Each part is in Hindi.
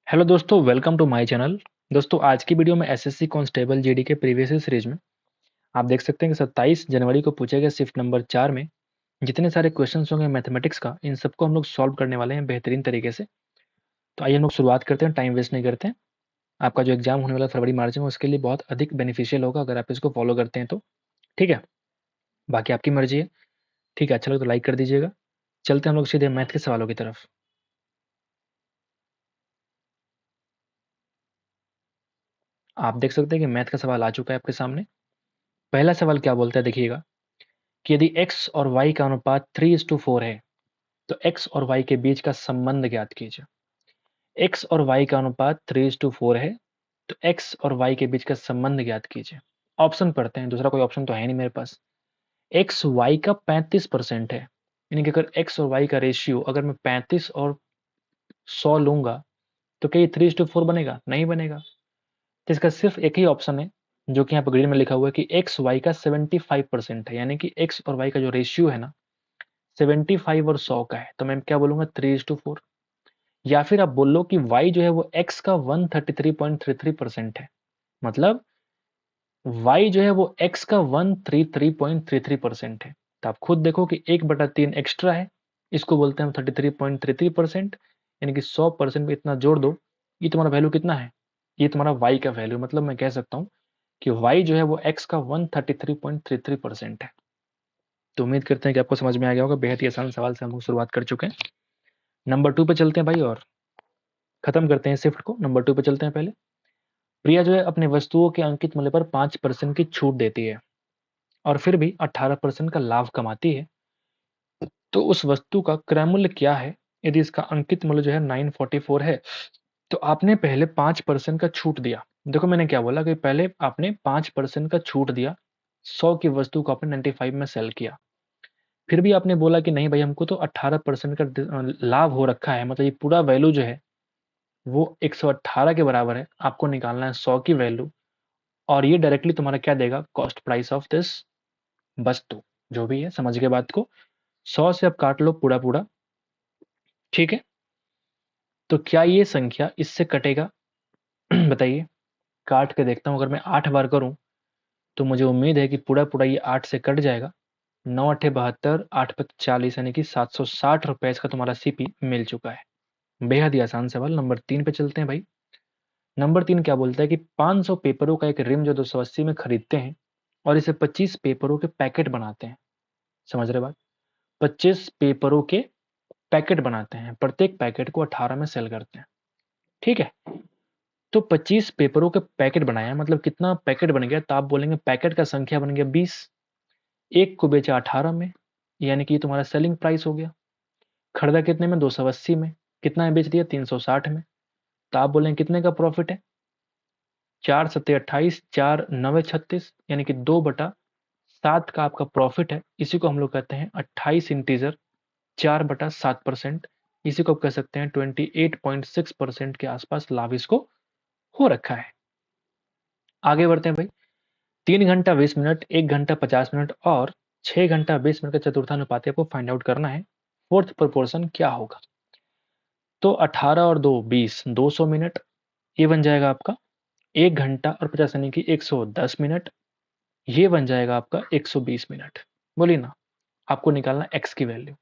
हेलो दोस्तों, वेलकम टू माय चैनल। दोस्तों, आज की वीडियो में एसएससी कांस्टेबल जीडी के प्रीवियस सीरीज में आप देख सकते हैं कि 27 जनवरी को पूछे गए शिफ्ट नंबर 4 में जितने सारे क्वेश्चंस होंगे मैथमेटिक्स का, इन सबको हम लोग सॉल्व करने वाले हैं बेहतरीन तरीके से। तो आइए हम लोग शुरुआत करते हैं, टाइम वेस्ट नहीं करते हैं। आपका जो एग्जाम होने वाला फरवरी मार्च में, उसके लिए बहुत अधिक बेनिफिशियल होगा अगर आप इसको फॉलो करते हैं तो। ठीक है, बाकी आपकी मर्जी है। ठीक है, अच्छा लगे तो लाइक कर दीजिएगा। चलते हैं हम लोग सीधे मैथ के सवालों की तरफ। आप देख सकते हैं कि मैथ का सवाल आ चुका है आपके सामने। पहला सवाल क्या बोलता है, देखिएगा कि यदि x और y का अनुपात 3:4 है तो x और y के बीच का संबंध ज्ञात कीजिए। x और y का अनुपात 3:4 है तो x और y के बीच का संबंध ज्ञात कीजिए। ऑप्शन पढ़ते हैं, दूसरा कोई ऑप्शन तो है नहीं मेरे पास। x y का 35% है, यानी कि अगर x और y का रेशियो अगर मैं 35 और 100 लूंगा तो क्या ये 3:4 बनेगा? नहीं बनेगा। तो इसका सिर्फ एक ही ऑप्शन है जो कि यहाँ पर ग्रीन में लिखा हुआ है कि एक्स वाई का 75% है, यानी कि एक्स और वाई का जो रेशियो है ना 75 और 100 का है। तो मैं क्या बोलूंगा? 3:4। या फिर आप बोल लो कि y जो है वो x का 133.33% है। मतलब y जो है वो x का 133.33% है। तो आप खुद देखो कि 1/3 एक्स्ट्रा है, इसको बोलते हैं 33.33%, यानी कि 100% में इतना जोड़ दो। ये तुम्हारा वैल्यू कितना है? ये तुम्हारा y का वैल्यू, मतलब मैं कह सकता हूँ कि y जो है वो x का 133.33% है। तो उम्मीद करते हैं कि आपको समझ में आ गया होगा। बेहद ही आसान सवाल से हम लोग शुरुआत कर चुके हैं। नंबर 2 पे चलते हैं भाई और खत्म करते हैं शिफ्ट को। नंबर 2 पे चलते हैं पहले। प्रिया जो है अपने वस्तुओं के अंकित मूल्य पर 5% की छूट देती है और फिर भी 18% का लाभ कमाती है। तो उस वस्तु का क्रय मूल्य क्या है यदि इसका अंकित मूल्य जो है 944 है? तो आपने पहले 5% का छूट दिया। देखो मैंने क्या बोला कि पहले आपने 5% का छूट दिया, 100 की वस्तु को आपने 95 में सेल किया। फिर भी आपने बोला कि नहीं भाई, हमको तो 18% का लाभ हो रखा है, मतलब ये पूरा वैल्यू जो है वो 118 के बराबर है। आपको निकालना है 100 की वैल्यू, और ये डायरेक्टली तुम्हारा क्या देगा? कॉस्ट प्राइस ऑफ दिस वस्तु। जो भी है, समझ के बात को। 100 से अब काट लो पूरा पूरा। ठीक है, तो क्या ये संख्या इससे कटेगा? बताइए। काट के देखता हूं, अगर मैं 8 बार करूं तो मुझे उम्मीद है कि पूरा पूरा ये 8 से कट जाएगा। 9 8 72, 8 5 40, यानी कि 760 रुपए का तुम्हारा सीपी मिल चुका है। बेहद ही आसान सवाल। नंबर 3 पे चलते हैं भाई। नंबर 3 क्या बोलता है कि 500 पेपरों का एक रिम जो 280 में खरीदते हैं और इसे 25 पेपरों के पैकेट बनाते हैं। समझ रहे बात? 25 पेपरों के पैकेट बनाते हैं, प्रत्येक पैकेट को 18 में सेल करते हैं। ठीक है, तो 25 पेपरों के पैकेट बनाया, मतलब कितना पैकेट बन गया? तो आप बोलेंगे पैकेट का संख्या बन गया 20। एक को बेचा 18 में, यानी कि तुम्हारा सेलिंग प्राइस हो गया। खरीदा कितने में? 280 में। कितना है बेच दिया? 360 में। तो आप बोलेंगे कितने का प्रॉफिट है? 4 7 28, 4 9 36, यानी कि 2/7 का आपका प्रॉफिट है। इसी को हम लोग कहते हैं 28 इंटीजर 4/7%। इसी को आप कह सकते हैं 28.6% के आसपास लाभ इसको हो रखा है। आगे बढ़ते हैं भाई। 3 घंटा 20 मिनट, 1 घंटा 50 मिनट और 6 घंटा 20 मिनट का चतुर्थानुपाती आपको फाइंड आउट करना है। फोर्थ प्रोपोर्शन क्या होगा? तो 18 और 2 20, 200 मिनट। ये बन जाएगा आपका 1 घंटा और 50, यानी कि 110 मिनट। ये बन जाएगा आपका 120 मिनट। बोलिए ना, आपको निकालना एक्स की वैल्यू।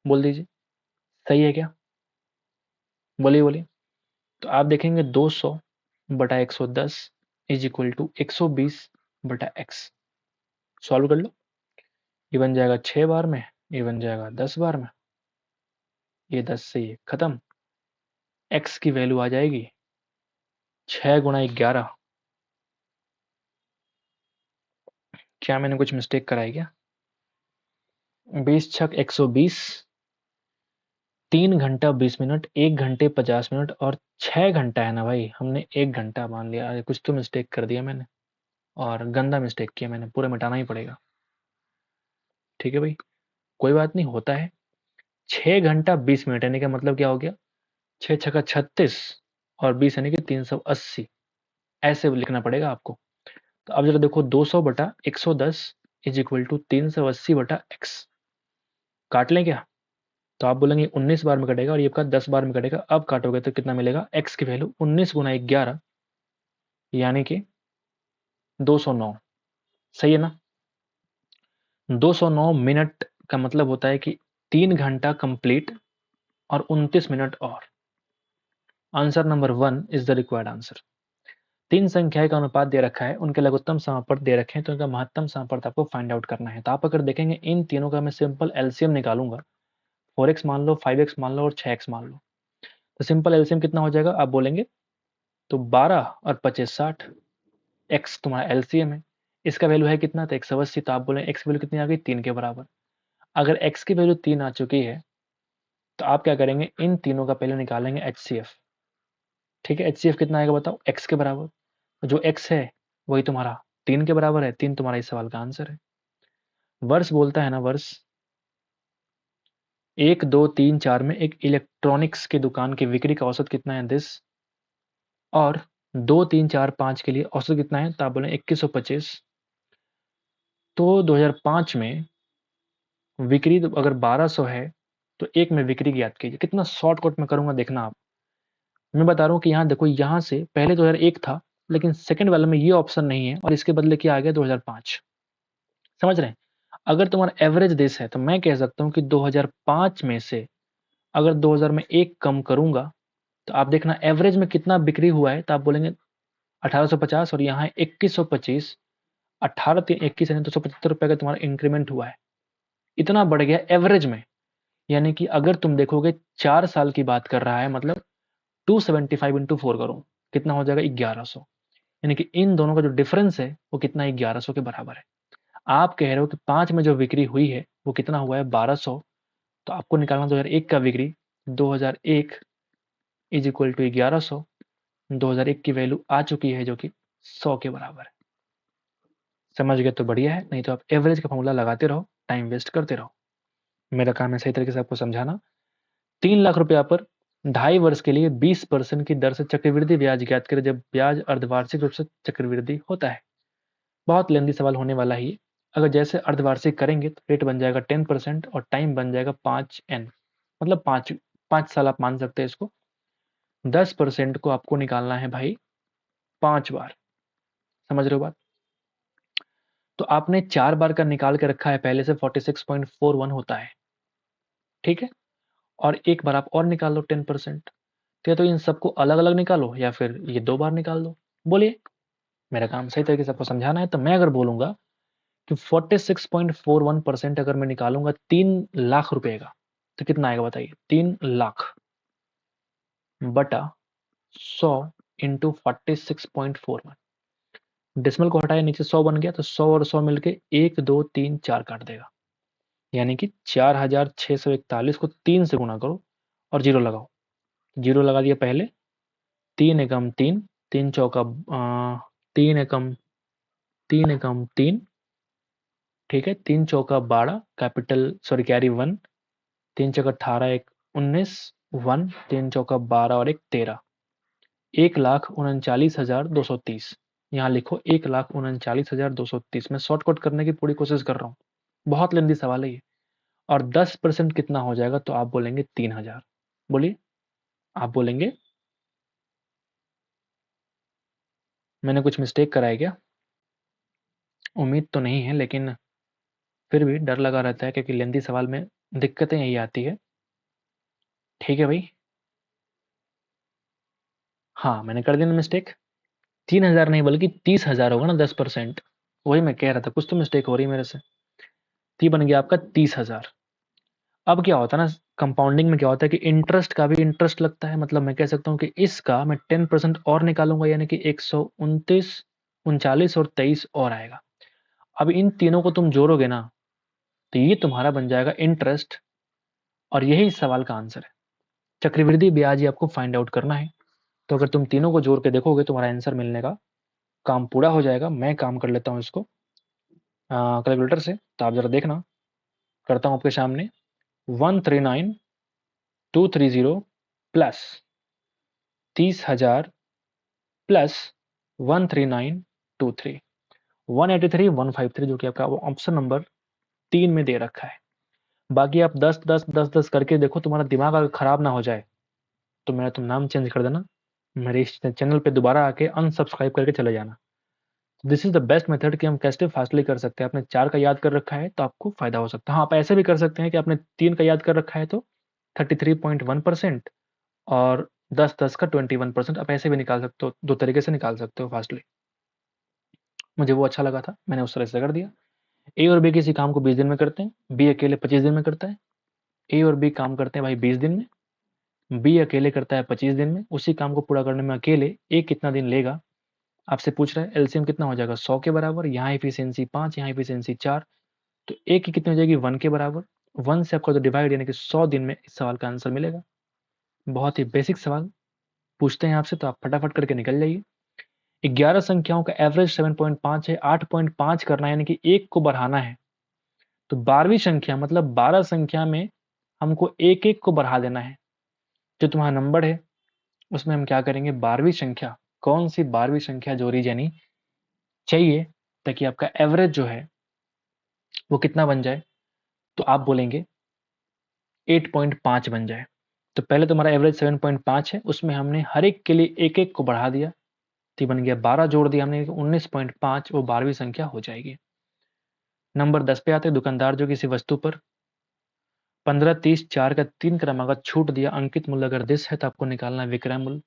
बोल दीजिए, सही है क्या? बोलिए बोलिए। तो आप देखेंगे 200/110 is equal to 120/x। Solve कर लो। ये बन जाएगा 6 बार में, ये बन जाएगा 10 बार में। ये 10 से ये खत्म। x की वैल्यू आ जाएगी 6 × 11। क्या मैंने कुछ मिस्टेक कराई क्या? 20 छक 120, 3 घंटा 20 मिनट, 1 घंटे 50 मिनट और 6 घंटा है ना भाई। हमने 1 घंटा मान लिया। अरे कुछ तो मिस्टेक कर दिया मैंने, और गंदा मिस्टेक किया मैंने, पूरा मिटाना ही पड़ेगा। ठीक है भाई, कोई बात नहीं, होता है। 6 घंटा 20 मिनट यानी का मतलब क्या हो गया? 6 छक्का 36 और 20 यानी कि 380। ऐसे लिखना पड़ेगा आपको। तो अब जरा देखो, 200/110 इज इक्वल टू 380/x। काट लें क्या? तो आप बोलेंगे 19 बार में कटेगा और ये आपका 10 बार में कटेगा। अब काटोगे तो कितना मिलेगा, x की वैल्यू 19 गुना 11 यानी कि 209। सही है ना। 209 मिनट का मतलब होता है कि 3 घंटा कंप्लीट और 29 मिनट और। Answer number 1 is the required answer. तीन संख्याएं का अनुपात दे रखा है, उनके लघुत्तम समापवर्त दे रखे हैं, तो इनका महत्तम समापवर्त आपको फाइंड आउट करना है। तो आप अगर देखेंगे इन तीनों का मैं सिंपल एलसीएम निकालूंगा, 4x मान लो, 5x मान लो और 6x मान लो, तो सिंपल एलसीएम कितना हो जाएगा आप बोलेंगे, तो 12 और 25 60। x तुम्हारा एलसीएम है, इसका वैल्यू है कितना, तो 180। तो आप बोले x की वैल्यू कितनी आ गई, 3 के बराबर। अगर x की वैल्यू 3 आ चुकी है तो आप क्या करेंगे, इन तीनों का पहले निकालेंगे HCF। ठीक है, HCF कितना आएगा बताओ, x के बराबर। जो x है वही तुम्हारा 3 के बराबर है, 3 तुम्हारा इस सवाल का आंसर है। वर्ष बोलता है ना, वर्ष 1 2 3 4 में एक इलेक्ट्रॉनिक्स की दुकान की बिक्री का औसत कितना है, दिस। और 2 3 4 5 के लिए औसत कितना है, तो आप बोले 2125। तो 2005 में बिक्री अगर 1200 है तो एक में बिक्री ज्ञात कीजिए। कितना शॉर्टकट में करूंगा देखना आप। मैं बता रहा हूँ कि यहाँ देखो, यहाँ से पहले 2001 था, लेकिन सेकंड वाले में ये ऑप्शन नहीं है और इसके बदले क्या आ गया, 2005। समझ रहे हैं। अगर तुम्हारा एवरेज देश है तो मैं कह सकता हूँ कि 2005 में से अगर 2000 में एक कम करूंगा तो आप देखना एवरेज में कितना बिक्री हुआ है, तो आप बोलेंगे 1850 और यहाँ है 2125। 18 3 21 यानी 275 रुपए का तुम्हारा इंक्रीमेंट हुआ है। इतना बढ़ गया एवरेज में। यानी कि अगर तुम देखोगे 4 साल की बात कर रहा है, मतलब 275 इंटू 4 करो, कितना हो जाएगा, 1100। यानी कि इन दोनों का जो डिफरेंस है वो कितना है, 1100 के बराबर है। आप कह रहे हो कि 5 में जो बिक्री हुई है वो कितना हुआ है, 1200। तो आपको निकालना 2001 का बिक्री। 2001 इज इक्वल टू 1100। 2001 की वैल्यू आ चुकी है जो कि 100 के बराबर है। समझ गए तो बढ़िया है, नहीं तो आप एवरेज का फॉर्मूला लगाते रहो, टाइम वेस्ट करते रहो। मेरा काम है सही तरीके से आपको समझाना। 3 लाख रुपया पर 2.5 वर्ष के लिए 20% की दर से चक्रवृद्धि ब्याज ज्ञात करें जब ब्याज अर्धवार्षिक रूप से चक्रवृद्धि होता है। बहुत लेंदी सवाल होने वाला ही। अगर जैसे अर्धवार्षिक करेंगे तो रेट बन जाएगा 10% और टाइम बन जाएगा 5n, मतलब 5 साल आप मान सकते हैं इसको। 10% को आपको निकालना है भाई 5 बार। समझ रहे हो बात। तो आपने 4 बार का निकाल के रखा है पहले से, 46.41 होता है। ठीक है, और एक बार आप और निकाल लो 10%। तो इन सबको अलग अलग निकालो या फिर ये 2 बार निकाल दो। बोलिए, मेरा काम सही तरीके से आपको समझाना है। तो मैं अगर बोलूंगा कि 46.41% अगर मैं निकालूंगा 3 लाख रुपए का, तो कितना आएगा बताइए, 3 लाख बटा 100 इंटू 46.41। डेसिमल को हटाया, नीचे 100 बन गया, तो 100 और 100 मिलके 1 2 3 4 काट देगा। यानी कि 4641 को 3 से गुणा करो और जीरो लगाओ। जीरो लगा दिया पहले, 3 एकम 3, 3 चौका 3 एकम 3, ठीक है, 3 चौका 12, कैपिटल सॉरी कैरी 1, 3 चौका 18, 1 19, 1, 3 चौका 12 और 1 13, 1,39,230। यहाँ लिखो 1,39,230। मैं शॉर्टकट करने की पूरी कोशिश कर रहा हूँ, बहुत लंबी सवाल है ये। और 10% कितना हो जाएगा, तो आप बोलेंगे 3,000। बोलिए, आप बोलेंगे मैंने कुछ मिस्टेक करा है क्या। उम्मीद तो नहीं है, लेकिन फिर भी डर लगा रहता है क्योंकि लेंदी सवाल में दिक्कतें यही आती है। ठीक है भाई, हाँ मैंने कर दिया मिस्टेक। 3,000 नहीं बल्कि 30,000 होगा ना, 10%। वही मैं कह रहा था, कुछ तो मिस्टेक हो रही है मेरे से। तो बन गया आपका 30,000। अब क्या होता है ना, कंपाउंडिंग में क्या होता है कि इंटरेस्ट का भी इंटरेस्ट लगता है। मतलब मैं कह सकता हूँ कि इसका मैं 10% और निकालूंगा, यानी कि 129 39 और 23 और आएगा। अब इन तीनों को तुम जोड़ोगे ना, तो ये तुम्हारा बन जाएगा इंटरेस्ट। और यही इस सवाल का आंसर है। चक्रवृद्धि ब्याज ही आपको फाइंड आउट करना है। तो अगर तुम तीनों को जोड़ के देखोगे, तुम्हारा आंसर मिलने का काम पूरा हो जाएगा। मैं काम कर लेता हूँ इसको कैलकुलेटर से, तो आप जरा देखना। करता हूँ आपके सामने। 139,230 प्लस 30,000 प्लस 139,23 183,153, जो कि आपका ऑप्शन नंबर 3 में दे रखा है। बाकी आप 10 10 10 10 करके देखो, तुम्हारा दिमाग अगर खराब ना हो जाए तो मेरा तुम नाम चेंज कर देना, मेरे इस चैनल पे दोबारा आके अनसब्सक्राइब करके चले जाना। This is the best method कि हम कैसे फास्टली कर सकते हैं। आपने 4 का याद कर रखा है तो आपको फायदा हो सकता है। हाँ, आप ऐसे भी कर सकते हैं कि आपने 3 का याद कर रखा है तो 33.1% और 10 10 का 21%, आप ऐसे भी निकाल सकते हो, 2 तरीके से निकाल सकते हो फास्टली। मुझे वो अच्छा लगा था, मैंने उस तरह से कर दिया। ए और बी किसी काम को 20 दिन में करते हैं, बी अकेले 25 दिन में करता है। ए और बी काम करते हैं भाई 20 दिन में, बी अकेले करता है 25 दिन में। उसी काम को पूरा करने में अकेले ए कितना दिन लेगा, आपसे पूछ रहा है। एलसीएम कितना हो जाएगा 100 के बराबर, यहाँ एफिशिएंसी 5, यहाँ एफिशिएंसी 4, तो ए की कितनी हो जाएगी 1 के बराबर। 1 से आपको तो डिवाइड यानी कि 100 दिन में इस सवाल का आंसर मिलेगा। बहुत ही बेसिक सवाल पूछते हैं आपसे तो आप फटाफट करके निकल जाइए। 11 संख्याओं का एवरेज 7.5 है, 8.5 करना है यानी कि 1 को बढ़ाना है। तो 12वीं संख्या मतलब 12 संख्या में हमको एक एक को बढ़ा देना है। जो तुम्हारा नंबर है उसमें हम क्या करेंगे, 12वीं संख्या, कौन सी 12वीं संख्या जोड़ी जानी चाहिए ताकि आपका एवरेज जो है वो कितना बन जाए, तो आप बोलेंगे 8.5 बन जाए। तो पहले तुम्हारा एवरेज 7.5 है, उसमें हमने हर एक के लिए एक एक को बढ़ा दिया तो बन गया 12, जोड़ दिया हमने 19.5, वो 12वीं संख्या हो जाएगी। नंबर 10 पे आते हैं। दुकानदार जो किसी वस्तु पर 15, 30, 4 का 3 क्रमागत छूट दिया, अंकित मूल्य अगर दिस है तो आपको निकालना है विक्रय मूल्य।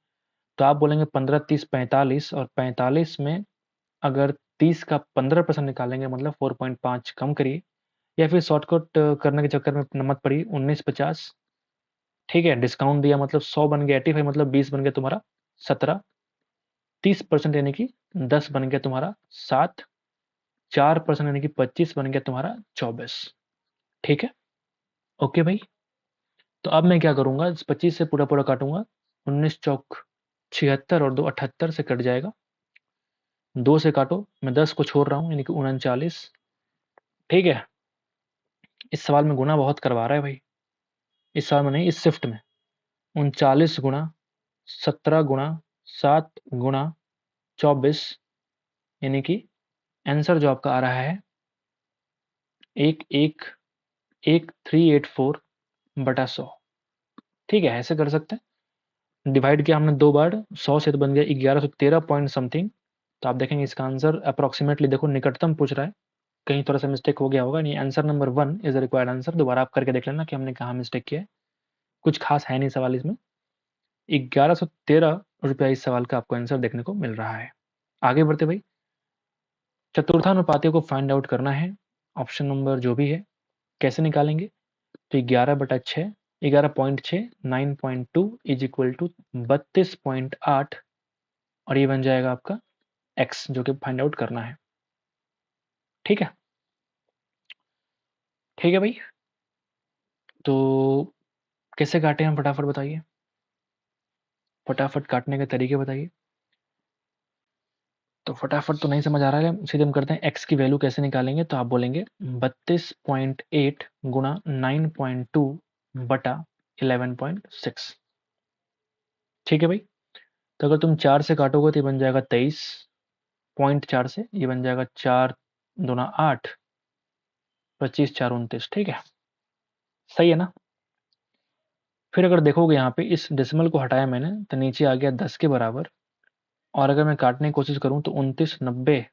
तो आप बोलेंगे 15, 30, 45, और 45 में अगर 30 का 15% निकालेंगे मतलब 4.5 कम करिए, या फिर शॉर्टकट करने के चक्कर में मत पड़िए, 1950। ठीक है, डिस्काउंट दिया मतलब 100 बन गया 85, मतलब 20 बन गया तुम्हारा 17, 30% यानी कि 10 बन गया तुम्हारा 7, 4% यानी कि 25 बन गया तुम्हारा 24। ठीक है, ओके भाई। तो अब मैं क्या करूंगा, इस 25 से पूरा पूरा काटूंगा, 19 चौक 76 और 2 78 से कट जाएगा। 2 से काटो, मैं 10 को छोड़ रहा हूँ यानी कि 39। ठीक है, इस सवाल में गुना बहुत करवा रहा है भाई, इस सवाल में नहीं, इस शिफ्ट में। 39 गुणा 17 गुणा 7 गुणा 24 यानी कि आंसर जो आपका आ रहा है 1,1,1,384 बटा 100। ठीक है, ऐसे कर सकते हैं। डिवाइड किया हमने 2 बार, 100 से तो बन गया 1113 पॉइंट समथिंग। तो आप देखेंगे इसका आंसर अप्रोक्सीमेटली, देखो निकटतम पूछ रहा है, कहीं थोड़ा सा मिस्टेक हो गया होगा। नहीं, answer number 1 is the required answer. दोबारा आप करके देख लेना कि हमने कहाँ मिस्टेक किया है, कुछ खास है नहीं सवाल इसमें। 1113 इस सवाल का आपको आंसर देखने को मिल रहा है। आगे बढ़ते भाई, चतुर्थानुपातियों को फाइंड आउट करना है। ऑप्शन नंबर जो भी है, कैसे निकालेंगे, तो 11/6, 11.6, 9.2 इज इक्वल टू 32.8, और ये बन जाएगा आपका x, जो कि फाइंड आउट करना है। ठीक है, ठीक है भाई। तो कैसे काटे हम, फटाफट बताइए, फटाफट काटने के तरीके बताइए। तो फटाफट तो नहीं समझ आ रहा है, सीधे हम करते हैं x की वैल्यू कैसे निकालेंगे। तो आप बोलेंगे 32.8 गुणा 9.2 बटा 11.6। ठीक है भाई। तो अगर तुम 4 से काटोगे तो ये बन जाएगा 23.4 से, ये बन जाएगा 4 दूना 8, 25 4 29। ठीक है, सही है ना। फिर अगर देखोगे यहाँ पे इस डेसिमल को हटाया मैंने तो नीचे आ गया 10 के बराबर, और अगर मैं काटने की कोशिश करूँ तो 29, 90,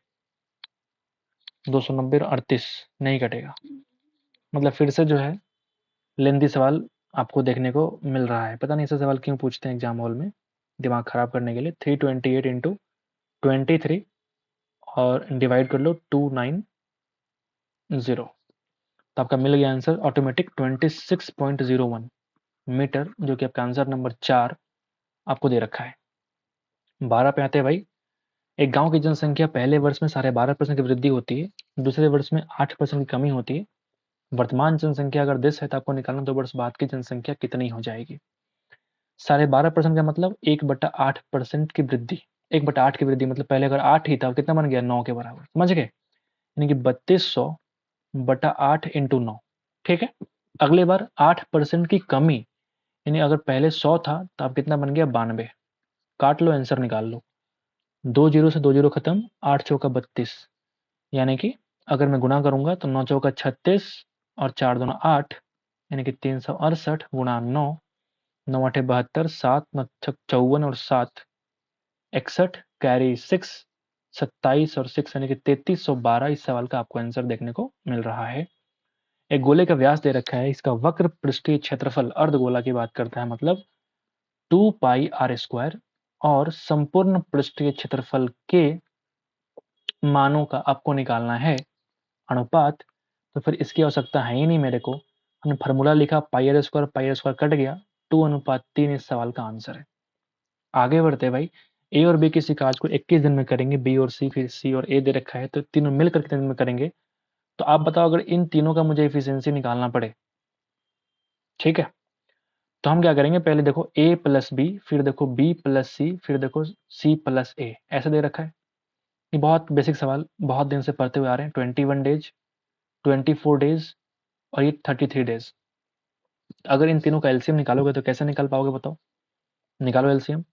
290 और 38 नहीं कटेगा। मतलब फिर से जो है लेंदी सवाल आपको देखने को मिल रहा है। पता नहीं ऐसा सवाल क्यों पूछते हैं एग्जाम हॉल में, दिमाग खराब करने के लिए। 328 इंटू 23 और डिवाइड कर लो 290, तो आपका मिल गया आंसर ऑटोमेटिक 26.01 मीटर, जो कि आपका आंसर नंबर 4 आपको दे रखा है। 12 पे आते हैं भाई। एक गांव की जनसंख्या पहले वर्ष में 12.5% की वृद्धि होती है, दूसरे वर्ष में 8% की कमी होती है। वर्तमान जनसंख्या अगर 10 है तो आपको निकालना 2 वर्ष बाद की जनसंख्या कितनी हो जाएगी। 12.5% का मतलब 1/8% की वृद्धि। 1/8 की वृद्धि मतलब पहले अगर 8 ही था, कितना बन गया 9 के बराबर, समझ गए, यानी कि 3200/8 इंटू 9। ठीक है, अगले बार 8% की कमी, यानी अगर पहले 100 था तो अब कितना बन गया 92। काट लो, आंसर निकाल लो। 2 जीरो से 2 जीरो खत्म, 8 चौका 32, यानी कि अगर मैं गुना करूंगा तो 9 चौका 36 और 4 दूना 8, यानी कि 368 गुणा 9, 9 8 72, 7 9 54 और 7 61, कैरी 6 27 और 6 यानी कि 3312 इस सवाल का आपको आंसर देखने को मिल रहा है। एक गोले का व्यास दे रखा है, इसका वक्र पृष्ठीय क्षेत्रफल अर्धगोला की बात करता है, मतलब 2 पाई आर स्क्वायर, और संपूर्ण पृष्ठीय क्षेत्रफल के मानों का आपको निकालना है अनुपात। तो फिर इसकी आवश्यकता है ही नहीं मेरे को, हमने फार्मूला लिखा, पाई आर स्क्वायर कट गया, 2:3 इस सवाल का आंसर है। आगे बढ़ते भाई, ए और बी किसी काज को 21 दिन में करेंगे, बी और सी, फिर सी और ए दे रखा है, तो तीनों मिलकर कितने दिन में करेंगे। तो आप बताओ, अगर इन तीनों का मुझे एफिशिएंसी निकालना पड़े, ठीक है, तो हम क्या करेंगे, पहले देखो ए प्लस बी, फिर देखो बी प्लस सी, फिर देखो सी प्लस ए, ऐसे दे रखा है। ये बहुत बेसिक सवाल, बहुत दिन से पढ़ते हुए आ रहे हैं। 21 डेज, 24 डेज और ये 33 डेज। अगर इन तीनों का एलसीएम निकालोगे तो कैसे निकाल पाओगे बताओ, निकालो एलसीएम।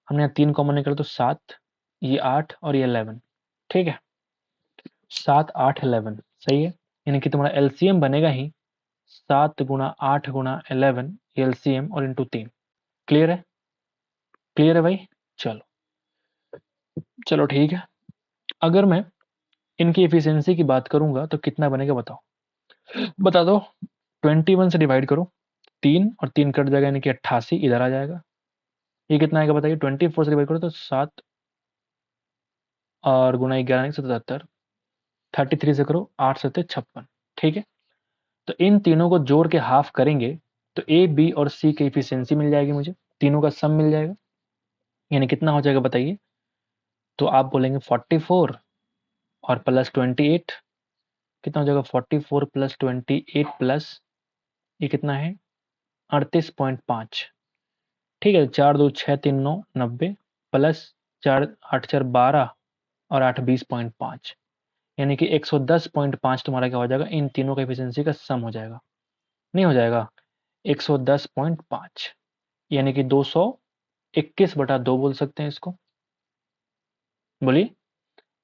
हमने यहाँ 3 कॉमन निकाला तो 7, ये 8 और ये 11, ठीक है, 7 8 11 सही है। यानी कि तुम्हारा एलसीएम बनेगा ही 7 गुणा 8 गुणा 11 एलसीएम और इंटू 3। क्लियर है, क्लियर है भाई। चलो चलो ठीक है। अगर मैं इनकी एफिशिएंसी की बात करूंगा तो कितना बनेगा बताओ, बता दो। 21 से डिवाइड करो, 3 और 3 कट जाएगा, यानी कि 88 इधर आ जाएगा। ये कितना आएगा बताइए, 24 से डिवाइड करो तो 7 और गुणा 11 77, 33 से करो 8 7 56, ठीक है। तो इन तीनों को जोड़ के हाफ करेंगे तो ए बी और सी की एफिशिएंसी मिल जाएगी मुझे, तीनों का सम मिल जाएगा, यानी कितना हो जाएगा बताइए। तो आप बोलेंगे 44 और प्लस 28, कितना हो जाएगा, 44 प्लस 28 प्लस ये कितना है 38.5, ठीक है। 4 2 6 3 9 90 प्लस 4 8 4 12 और 8 20.5, यानी कि 110.5 तुम्हारा क्या हो जाएगा, इन तीनों का एफिशिएंसी का सम हो जाएगा। नहीं हो जाएगा, 110.5, यानी कि 221/2 बोल सकते हैं इसको, बोलिए।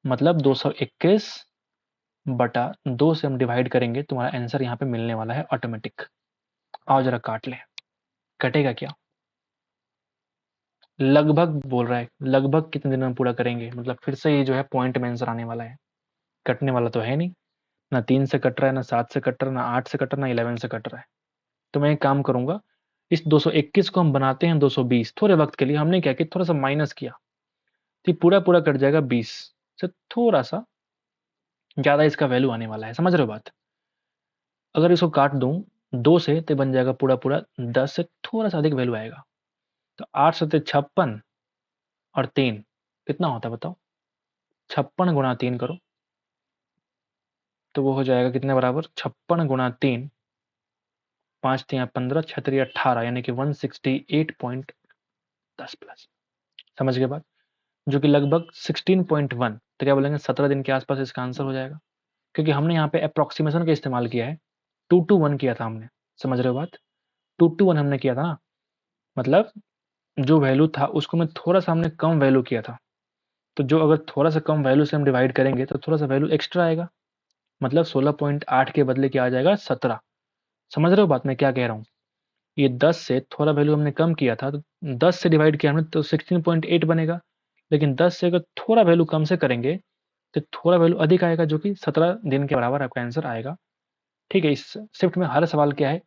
मतलब 221/2 से हम डिवाइड करेंगे, तुम्हारा आंसर यहाँ पे मिलने वाला है ऑटोमेटिक। आओ जरा काट ले, कटेगा क्या, लगभग बोल रहा है, लगभग कितने दिन में पूरा करेंगे, मतलब फिर से ये जो है पॉइंट में आंसर आने वाला है, कटने वाला तो है नहीं, ना 3 से कट रहा है, ना 7 से कट रहा है, ना 8 से कट रहा है, ना 11 से कट रहा है। तो मैं एक काम करूंगा, इस 221 को हम बनाते हैं 220 थोड़े वक्त के लिए। हमने क्या किया, थोड़ा सा माइनस किया, तो पूरा पूरा कट जाएगा 20 से, थोड़ा सा ज्यादा इसका वैल्यू आने वाला है, समझ रहे हो बात। अगर इसको काट दूं 2 से तो बन जाएगा पूरा पूरा 10 से थोड़ा सा अधिक वैल्यू आएगा। तो 8 सत्ते 56 और 3 कितना होता है बताओ, 56 गुणा 3 करो तो वो हो जाएगा कितने बराबर, 56 गुणा 3, 5 3 15 6 3 18, यानी कि 168.10 प्लस, समझ गए बात, जो कि लगभग 16.1, तो क्या बोलेंगे 17 दिन के आसपास इसका आंसर हो जाएगा, क्योंकि हमने यहाँ पे अप्रोक्सीमेशन का इस्तेमाल किया है, 2 to 1 किया था हमने, समझ रहे हो बात, 2 to 1 हमने किया था ना, मतलब जो वैल्यू था उसको मैं थोड़ा सा हमने कम वैल्यू किया था, तो जो अगर थोड़ा सा कम वैल्यू से हम डिवाइड करेंगे तो थोड़ा सा वैल्यू एक्स्ट्रा आएगा, मतलब 16.8 के बदले क्या आ जाएगा 17, समझ रहे हो बात मैं क्या कह रहा हूँ। ये 10 से थोड़ा वैल्यू हमने कम किया था, तो 10 से डिवाइड किया हमने तो 16.8 बनेगा, लेकिन 10 से अगर थोड़ा वैल्यू कम से करेंगे तो थोड़ा वैल्यू अधिक आएगा, जो कि 17 दिन के बराबर आपका आंसर आएगा, ठीक है। इस शिफ्ट में हर सवाल क्या है,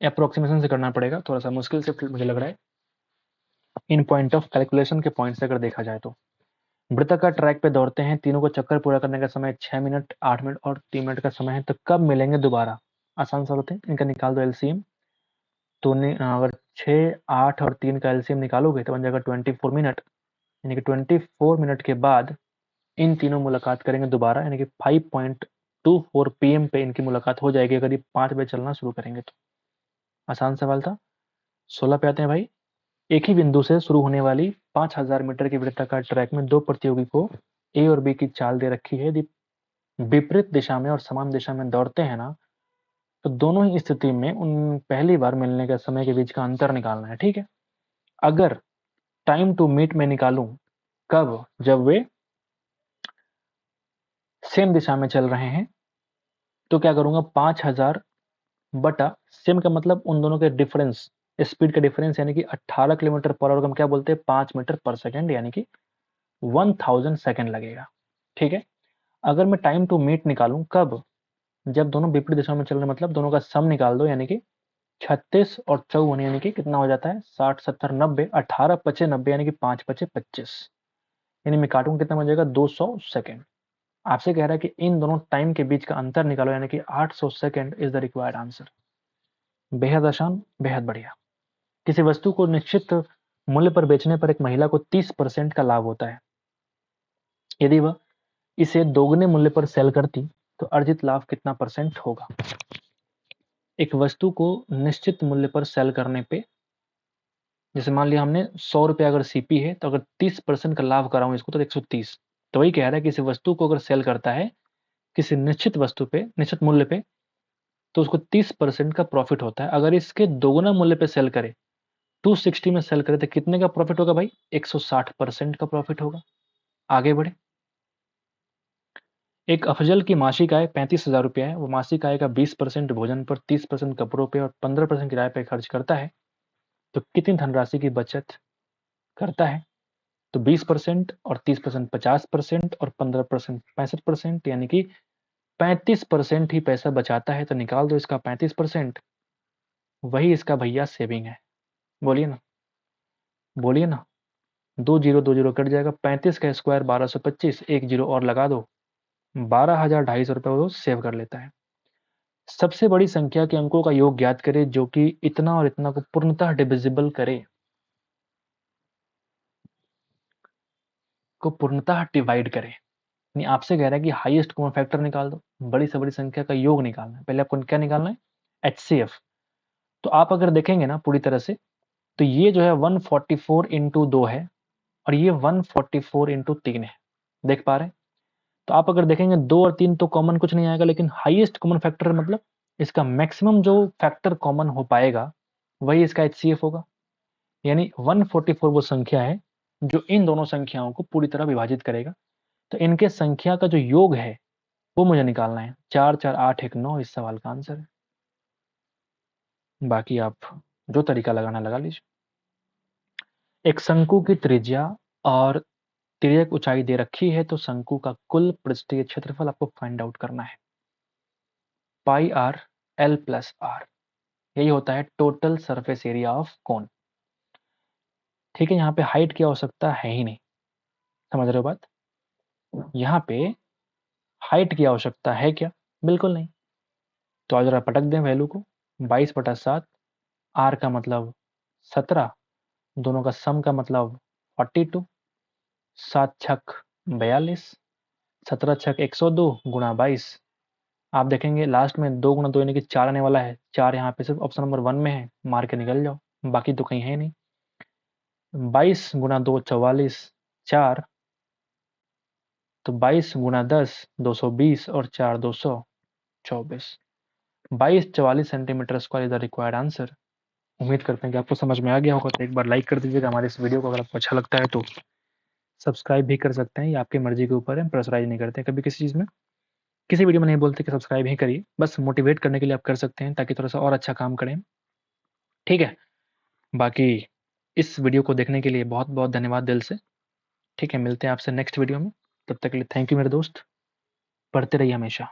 अप्रोक्सीमेशन से करना पड़ेगा, थोड़ा सा मुश्किल शिफ्ट मुझे लग रहा है इन पॉइंट ऑफ कैलकुलेशन के पॉइंट से अगर देखा जाए तो। वृत्ताकार ट्रैक पे दौड़ते हैं, तीनों को चक्कर पूरा करने का समय 6 मिनट 8 मिनट और 3 मिनट का समय है, तो कब मिलेंगे दोबारा। आसान सवाल होते हैं, इनका निकाल दो एलसीएम। तो अगर 6 8 और 3 का एलसीएम निकालोगे तो बन जाएगा 24 मिनट, यानी कि 24 मिनट के बाद इन तीनों मुलाकात करेंगे दोबारा, यानी कि 5.24 PM पे इनकी मुलाकात हो जाएगी, अगर ये 5 बजे चलना शुरू करेंगे तो। आसान सवाल था। 16 पे आते हैं भाई। एक ही बिंदु से शुरू होने वाली 5000 मीटर की वृत्ताकार ट्रैक में दो प्रतियोगी को ए और बी की चाल दे रखी है, यदि विपरीत दिशा में और समान दिशा में दौड़ते हैं ना, तो दोनों ही स्थिति में उन पहली बार मिलने के समय के बीच का अंतर निकालना है, ठीक है। अगर टाइम टू मीट में निकालूं, कब, जब वे सेम दिशा में चल रहे हैं, तो क्या करूंगा, 5000 बटा सेम का मतलब उन दोनों के डिफरेंस, स्पीड का डिफरेंस, यानी कि 18 किलोमीटर पर आवर को हम क्या बोलते हैं, 5 मीटर पर सेकेंड, यानी कि 1000 सेकेंड लगेगा। ठीक है। अगर मैं टाइम टू मीट निकालूं कब, जब दोनों विपरीत दिशा में चल रहे, मतलब दोनों का सम निकाल दो, यानी कि 36 और 54, यानी कि कितना हो जाता है, 60 70 90, 18 पचे 90, यानी कि 5 पचे 25, यानी मैं काटूंगा कितना बन जाएगा, 200 सेकेंड। आपसे कह रहा है कि इन दोनों टाइम के बीच का अंतर निकालो, यानी कि 800 second is the required answer. बेहद आसान, बेहद बढ़िया। किसी वस्तु को निश्चित मूल्य पर बेचने पर एक महिला को 30% का लाभ होता है। यदि वह इसे दोगुने मूल्य पर सेल करती तो अर्जित लाभ कितना परसेंट होगा। एक वस्तु को निश्चित मूल्य पर सेल करने पे, जैसे मान लिया हमने 100 रुपये अगर सीपी है, तो अगर 30% का लाभ कराऊं इसको तो 130। तो वही कह रहा है कि किसी वस्तु को अगर सेल करता है किसी निश्चित वस्तु पे, निश्चित मूल्य पे, तो उसको 30% का प्रॉफिट होता है। अगर इसके दोगुना मूल्य पे सेल करे, 260 में सेल करे, तो कितने का प्रॉफिट होगा भाई, 160% का प्रॉफिट होगा। आगे बढ़े। एक अफजल की मासिक आय 35,000 रुपया है। वो मासिक आय का 20% भोजन पर, 30% कपड़ों पे और 15% किराए पे खर्च करता है। तो कितनी धनराशि की बचत करता है। तो 20% और 30% 50% और 15% 65%, यानी कि 35% ही पैसा बचाता है। तो निकाल दो इसका 35%, वही इसका भैया सेविंग है। बोलिए ना, बोलिए ना। 2 जीरो कट जाएगा, 35 का स्क्वायर 1225, एक जीरो और लगा दो, 12,250 रुपये वो सेव कर लेता है। सबसे बड़ी संख्या के अंकों का योग ज्ञात करें जो कि इतना और इतना को पूर्णतः डिविजिबल करे, को पूर्णतः डिवाइड करे। यानी आपसे कह रहा है कि हाईएस्ट कॉमन फैक्टर निकाल दो, बड़ी से बड़ी संख्या का योग निकालना है। पहले आपको क्या निकालना है, एचसीएफ। तो आप अगर देखेंगे ना पूरी तरह से, तो ये जो है 144 इंटू 2 है, और ये 144 इंटू 3 है। देख पा रहे हैं। तो आप अगर देखेंगे 2 और 3 तो कॉमन कुछ नहीं आएगा, लेकिन हाईएस्ट कॉमन फैक्टर मतलब इसका मैक्सिमम जो फैक्टर कॉमन हो पाएगा वही इसका एचसीएफ होगा। यानी 144 वो संख्या है जो इन दोनों संख्याओं को पूरी तरह विभाजित करेगा। तो इनके संख्या का जो योग है वो मुझे निकालना है। 4 4 8 1 9 इस सवाल का आंसर है। बाकी आप जो तरीका लगाना लगा लीजिए। एक शंकु की त्रिज्या और तिर्यक ऊंचाई दे रखी है, तो शंकु का कुल पृष्ठीय क्षेत्रफल आपको फाइंड आउट करना है। पाई आर एल प्लस आर, यही होता है total surface area of cone. ठीक है। यहाँ पे हाइट की आवश्यकता है ही नहीं, समझ रहे हो बात। यहाँ पे हाइट की आवश्यकता है क्या, बिल्कुल नहीं। तो आज जरा पटक दें वैल्यू को, 22/7, आर का मतलब 17, दोनों का सम का मतलब 42, 7 छक 42, 17 छक 102 गुणा 22। आप देखेंगे लास्ट में 2 गुणा 2 यानी कि 4 आने वाला है। 4 यहाँ पे सिर्फ ऑप्शन नंबर 1 में है, मार के निकल जाओ, बाकी तो कहीं है नहीं। 22 गुणा 2 44, 4, तो 22 गुणा 10 220 और 4 224। 2244 centimetre square is the required answer. उम्मीद करते हैं कि आपको समझ में आ गया होगा। तो एक बार लाइक कर दीजिएगा हमारे इस वीडियो को। अगर आपको अच्छा लगता है तो सब्सक्राइब भी कर सकते हैं, ये आपकी मर्जी के ऊपर है। प्रेशराइज नहीं करते कभी किसी चीज़ में, किसी वीडियो में नहीं बोलते कि सब्सक्राइब ही करिए, बस मोटिवेट करने के लिए आप कर सकते हैं ताकि थोड़ा सा और अच्छा काम करें। ठीक है। बाकी इस वीडियो को देखने के लिए बहुत बहुत धन्यवाद दिल से। ठीक है, मिलते हैं आपसे नेक्स्ट वीडियो में। तब तक के लिए थैंक यू मेरे दोस्त, पढ़ते रहिए हमेशा।